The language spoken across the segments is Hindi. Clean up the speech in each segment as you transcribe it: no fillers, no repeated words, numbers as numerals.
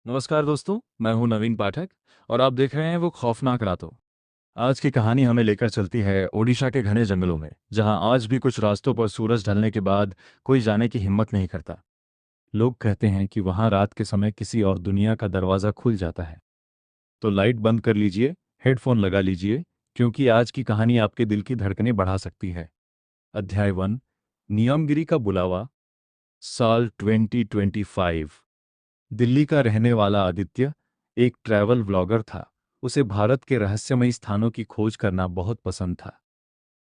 नमस्कार दोस्तों, मैं हूं नवीन पाठक और आप देख रहे हैं वो खौफनाक रातों। आज की कहानी हमें लेकर चलती है ओडिशा के घने जंगलों में, जहां आज भी कुछ रास्तों पर सूरज ढलने के बाद कोई जाने की हिम्मत नहीं करता। लोग कहते हैं कि वहां रात के समय किसी और दुनिया का दरवाज़ा खुल जाता है। तो लाइट बंद कर लीजिए, हेडफोन लगा लीजिए, क्योंकि आज की कहानी आपके दिल की धड़कनें बढ़ा सकती है। अध्याय 1, नियमगिरी का बुलावा। साल 2025। दिल्ली का रहने वाला आदित्य एक ट्रैवल व्लॉगर था। उसे भारत के रहस्यमयी स्थानों की खोज करना बहुत पसंद था।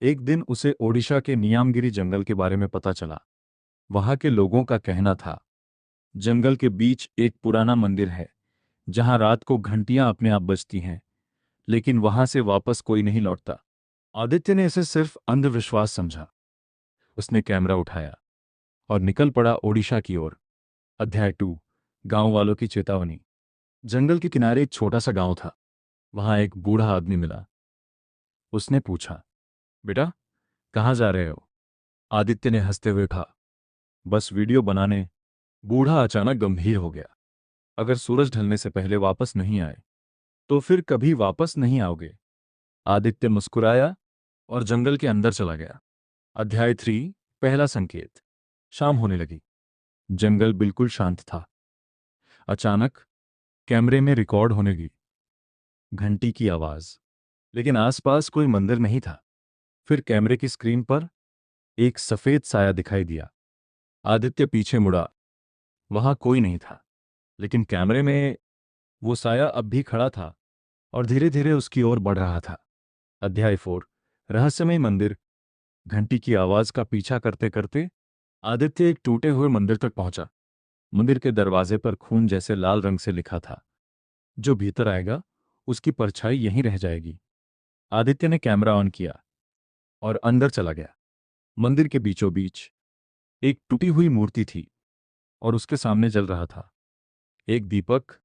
एक दिन उसे ओडिशा के नियामगिरी जंगल के बारे में पता चला। वहां के लोगों का कहना था, जंगल के बीच एक पुराना मंदिर है जहां रात को घंटियां अपने आप बजती हैं, लेकिन वहां से वापस कोई नहीं लौटता। आदित्य ने इसे सिर्फ अंधविश्वास समझा। उसने कैमरा उठाया और निकल पड़ा ओडिशा की ओर। अध्याय 2, गांव वालों की चेतावनी। जंगल के किनारे एक छोटा सा गांव था। वहां एक बूढ़ा आदमी मिला। उसने पूछा, बेटा, कहाँ जा रहे हो? आदित्य ने हंसते हुए कहा, बस वीडियो बनाने। बूढ़ा अचानक गंभीर हो गया। अगर सूरज ढलने से पहले वापस नहीं आए तो फिर कभी वापस नहीं आओगे। आदित्य मुस्कुराया और जंगल के अंदर चला गया। अध्याय 3, पहला संकेत। शाम होने लगी। जंगल बिल्कुल शांत था। अचानक कैमरे में रिकॉर्ड होने लगी घंटी की आवाज, लेकिन आसपास कोई मंदिर नहीं था। फिर कैमरे की स्क्रीन पर एक सफेद साया दिखाई दिया। आदित्य पीछे मुड़ा। वहां कोई नहीं था, लेकिन कैमरे में वो साया अब भी खड़ा था और धीरे धीरे उसकी ओर बढ़ रहा था। अध्याय 4, रहस्यमय मंदिर। घंटी की आवाज का पीछा करते करते आदित्य एक टूटे हुए मंदिर तक पहुंचा। मंदिर के दरवाजे पर खून जैसे लाल रंग से लिखा था, जो भीतर आएगा उसकी परछाई यहीं रह जाएगी। आदित्य ने कैमरा ऑन किया और अंदर चला गया। मंदिर के बीचों बीच एक टूटी हुई मूर्ति थी और उसके सामने जल रहा था एक दीपक,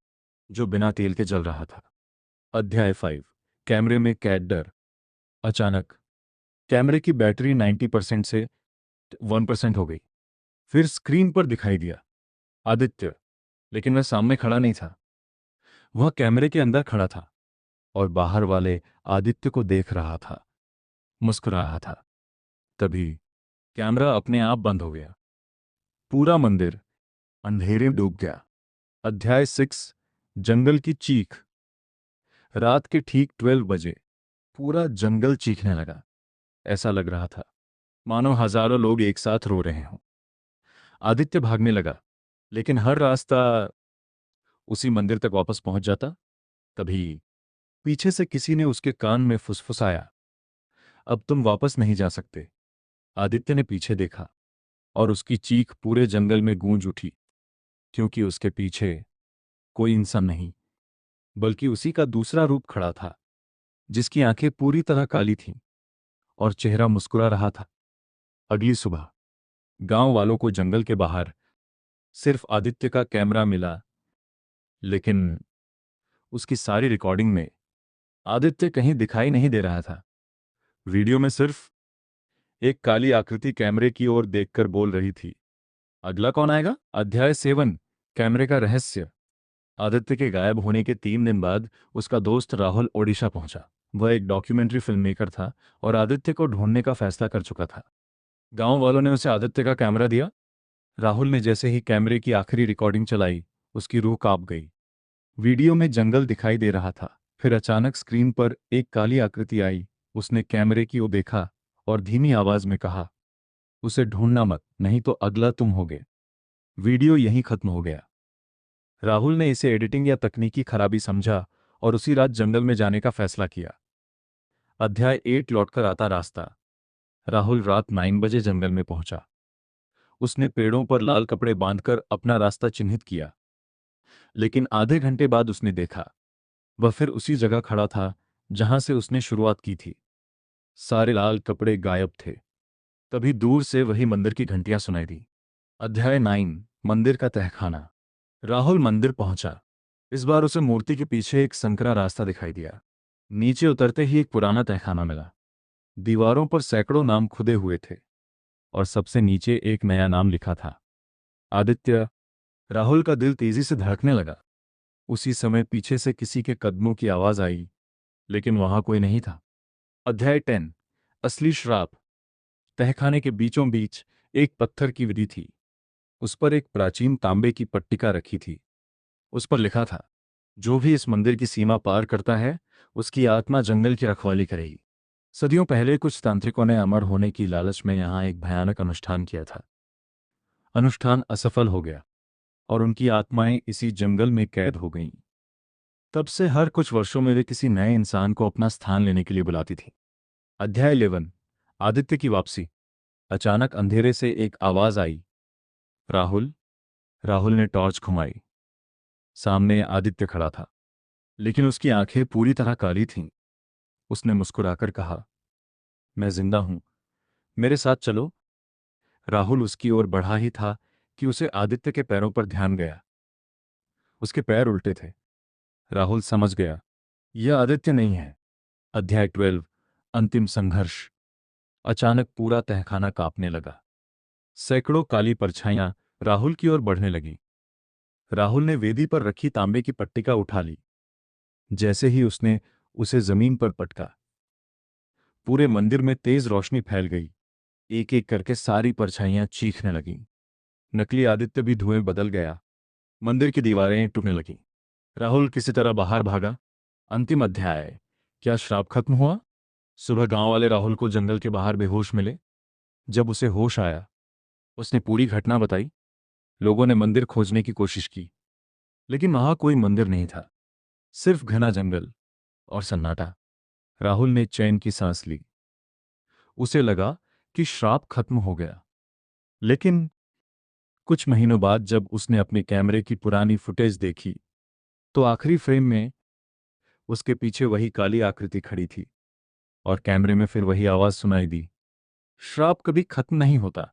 जो बिना तेल के जल रहा था। अध्याय 5, कैमरे में कैद डर। अचानक कैमरे की बैटरी 90% से 1% हो गई। फिर स्क्रीन पर दिखाई दिया आदित्य, लेकिन वह सामने खड़ा नहीं था। वह कैमरे के अंदर खड़ा था और बाहर वाले आदित्य को देख रहा था, मुस्कुरा रहा था। तभी कैमरा अपने आप बंद हो गया। पूरा मंदिर अंधेरे में डूब गया। अध्याय 6, जंगल की चीख। रात के ठीक 12 बजे पूरा जंगल चीखने लगा। ऐसा लग रहा था मानो हजारों लोग एक साथ रो रहे हों। आदित्य भागने लगा, लेकिन हर रास्ता उसी मंदिर तक वापस पहुंच जाता। तभी पीछे से किसी ने उसके कान में फुसफुसाया, अब तुम वापस नहीं जा सकते। आदित्य ने पीछे देखा और उसकी चीख पूरे जंगल में गूंज उठी, क्योंकि उसके पीछे कोई इंसान नहीं, बल्कि उसी का दूसरा रूप खड़ा था, जिसकी आंखें पूरी तरह काली थीं और चेहरा मुस्कुरा रहा था। अगली सुबह गांव वालों को जंगल के बाहर सिर्फ आदित्य का कैमरा मिला, लेकिन उसकी सारी रिकॉर्डिंग में आदित्य कहीं दिखाई नहीं दे रहा था। वीडियो में सिर्फ एक काली आकृति कैमरे की ओर देखकर बोल रही थी, अगला कौन आएगा? अध्याय 7, कैमरे का रहस्य। आदित्य के गायब होने के 3 दिन बाद उसका दोस्त राहुल ओडिशा पहुंचा। वह एक डॉक्यूमेंट्री फिल्म मेकर था और आदित्य को ढूंढने का फैसला कर चुका था। गांव वालों ने उसे आदित्य का कैमरा दिया। राहुल ने जैसे ही कैमरे की आखिरी रिकॉर्डिंग चलाई, उसकी रूह कांप गई। वीडियो में जंगल दिखाई दे रहा था। फिर अचानक स्क्रीन पर एक काली आकृति आई। उसने कैमरे की ओर देखा और धीमी आवाज में कहा, उसे ढूंढना मत, नहीं तो अगला तुम होगे। वीडियो यहीं खत्म हो गया। राहुल ने इसे एडिटिंग या तकनीकी खराबी समझा और उसी रात जंगल में जाने का फैसला किया। अध्याय 8, लौटकर आता रास्ता। राहुल रात 9 बजे जंगल में पहुंचा। उसने पेड़ों पर लाल कपड़े बांधकर अपना रास्ता चिन्हित किया, लेकिन आधे घंटे बाद उसने देखा, वह फिर उसी जगह खड़ा था जहां से उसने शुरुआत की थी। सारे लाल कपड़े गायब थे। तभी दूर से वही मंदिर की घंटियां सुनाई दी। अध्याय 9, मंदिर का तहखाना। राहुल मंदिर पहुंचा। इस बार उसे मूर्ति के पीछे एक संकरा रास्ता दिखाई दिया। नीचे उतरते ही एक पुराना तहखाना मिला। दीवारों पर सैकड़ों नाम खुदे हुए थे और सबसे नीचे एक नया नाम लिखा था, आदित्य। राहुल का दिल तेजी से धड़कने लगा। उसी समय पीछे से किसी के कदमों की आवाज आई, लेकिन वहां कोई नहीं था। अध्याय 10। असली श्राप। तहखाने के बीचों बीच एक पत्थर की विधि थी। उस पर एक प्राचीन तांबे की पट्टिका रखी थी। उस पर लिखा था, जो भी इस मंदिर की सीमा पार करता है, उसकी आत्मा जंगल की रखवाली करेगी। सदियों पहले कुछ तांत्रिकों ने अमर होने की लालच में यहां एक भयानक अनुष्ठान किया था। अनुष्ठान असफल हो गया और उनकी आत्माएं इसी जंगल में कैद हो गईं। तब से हर कुछ वर्षों में वे किसी नए इंसान को अपना स्थान लेने के लिए बुलाती थी। अध्याय 11। आदित्य की वापसी। अचानक अंधेरे से एक आवाज आई, राहुल। राहुल ने टॉर्च घुमाई। सामने आदित्य खड़ा था, लेकिन उसकी आंखें पूरी तरह काली थीं। उसने मुस्कुराकर कहा, मैं जिंदा हूं, मेरे साथ चलो। राहुल उसकी ओर बढ़ा ही था कि उसे आदित्य के पैरों पर ध्यान गया। उसके पैर उल्टे थे। राहुल समझ गया, यह आदित्य नहीं है। अध्याय 12। अंतिम संघर्ष। अचानक पूरा तहखाना कांपने लगा। सैकड़ों काली परछाइयां राहुल की ओर बढ़ने लगीं। राहुल ने वेदी पर रखी तांबे की पट्टिका उठा ली। जैसे ही उसने उसे जमीन पर पटका, पूरे मंदिर में तेज रोशनी फैल गई। एक एक करके सारी परछाइयां चीखने लगीं। नकली आदित्य भी धुएं बदल गया। मंदिर की दीवारें टूटने लगीं। राहुल किसी तरह बाहर भागा। अंतिम अध्याय। क्या श्राप खत्म हुआ? सुबह गांव वाले राहुल को जंगल के बाहर बेहोश मिले। जब उसे होश आया, उसने पूरी घटना बताई। लोगों ने मंदिर खोजने की कोशिश की, लेकिन वहां कोई मंदिर नहीं था, सिर्फ घना जंगल और सन्नाटा। राहुल ने चैन की सांस ली। उसे लगा कि श्राप खत्म हो गया। लेकिन कुछ महीनों बाद जब उसने अपने कैमरे की पुरानी फुटेज देखी, तो आखिरी फ्रेम में उसके पीछे वही काली आकृति खड़ी थी और कैमरे में फिर वही आवाज सुनाई दी, श्राप कभी खत्म नहीं होता,